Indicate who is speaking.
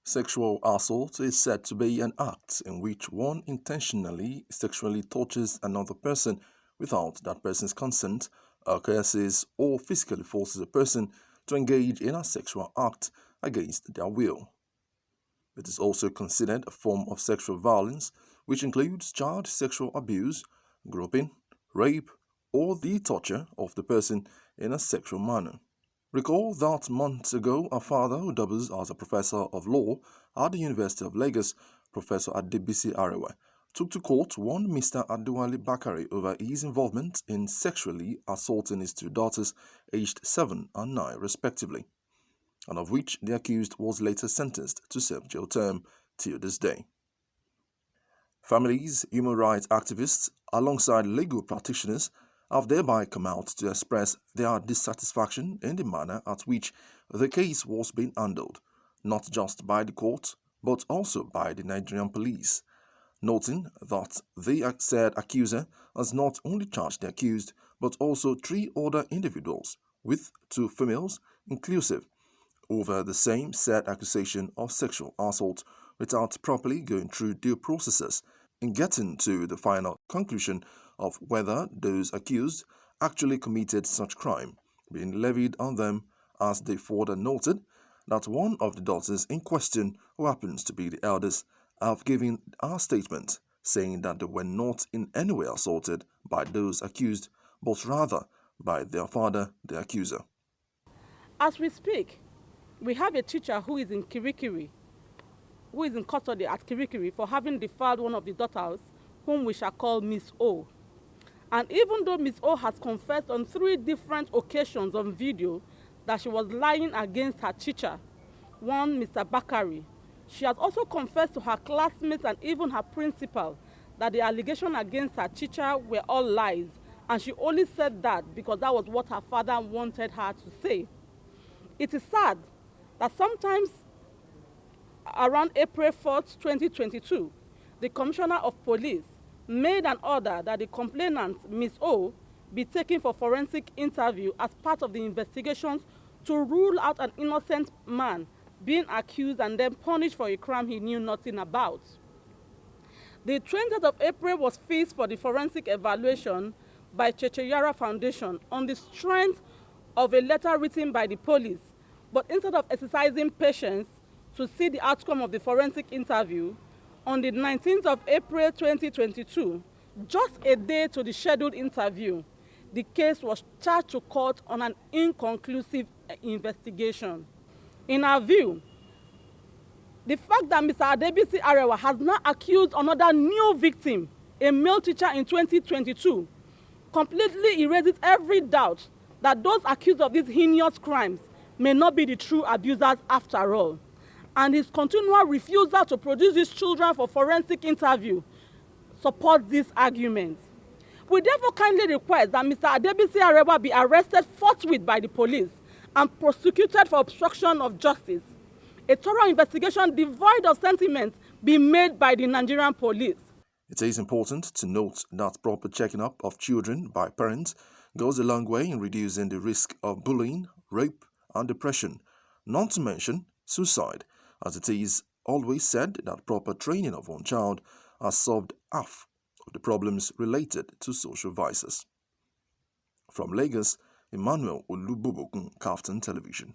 Speaker 1: Sexual assault is said to be an act in which one intentionally sexually touches another person without that person's consent, or coerces or physically forces a person to engage in a sexual act against their will. It is also considered a form of sexual violence, which includes child sexual abuse, groping, rape, or the torture of the person in a sexual manner. Recall that months ago, a father who doubles as a professor of law at the University of Lagos, Professor Adewale, took to court one Mr. Adewale Bakare over his involvement in sexually assaulting his two daughters, aged 7 and 9 respectively, and of which the accused was later sentenced to serve jail term till this day. Families, human rights activists, alongside legal practitioners, have thereby come out to express their dissatisfaction in the manner at which the case was being handled, not just by the court, but also by the Nigerian police, noting that the said accuser has not only charged the accused, but also 3 other individuals, with 2 females inclusive, over the same said accusation of sexual assault without properly going through due processes in getting to the final conclusion of whether those accused actually committed such crime, being levied on them, as they further noted that one of the daughters in question, who happens to be the eldest, have given a statement saying that they were not in any way assaulted by those accused, but rather by their father, the accuser.
Speaker 2: As we speak, we have a teacher who is in custody at Kirikiri for having defiled one of the daughters, whom we shall call Miss O. And even though Miss O has confessed on 3 different occasions on video that she was lying against her teacher, one Mr. Bakare, she has also confessed to her classmates and even her principal that the allegation against her teacher were all lies, and she only said that because that was what her father wanted her to say. It is sad that sometimes around April 4th, 2022, the Commissioner of Police made an order that the complainant, Miss O, be taken for forensic interview as part of the investigations to rule out an innocent man being accused and then punished for a crime he knew nothing about. The 20th of April was fixed for the forensic evaluation by Checheyara Foundation on the strength of a letter written by the police, but instead of exercising patience to see the outcome of the forensic interview, on the 19th of April 2022, just a day to the scheduled interview, the case was charged to court on an inconclusive investigation. In our view, the fact that Mr. Adewale has now accused another new victim, a male teacher in 2022, completely erases every doubt that those accused of these heinous crimes may not be the true abusers after all. And his continual refusal to produce his children for forensic interview supports this argument. We therefore kindly request that Mr. Adewale be arrested forthwith by the police and prosecuted for obstruction of justice. A thorough investigation devoid of sentiment be made by the Nigerian police.
Speaker 1: It is important to note that proper checking up of children by parents goes a long way in reducing the risk of bullying, rape, and depression, not to mention suicide, as it is always said that proper training of one child has solved half of the problems related to social vices. From Lagos, Emmanuel Olubobokun, KAFTAN Television.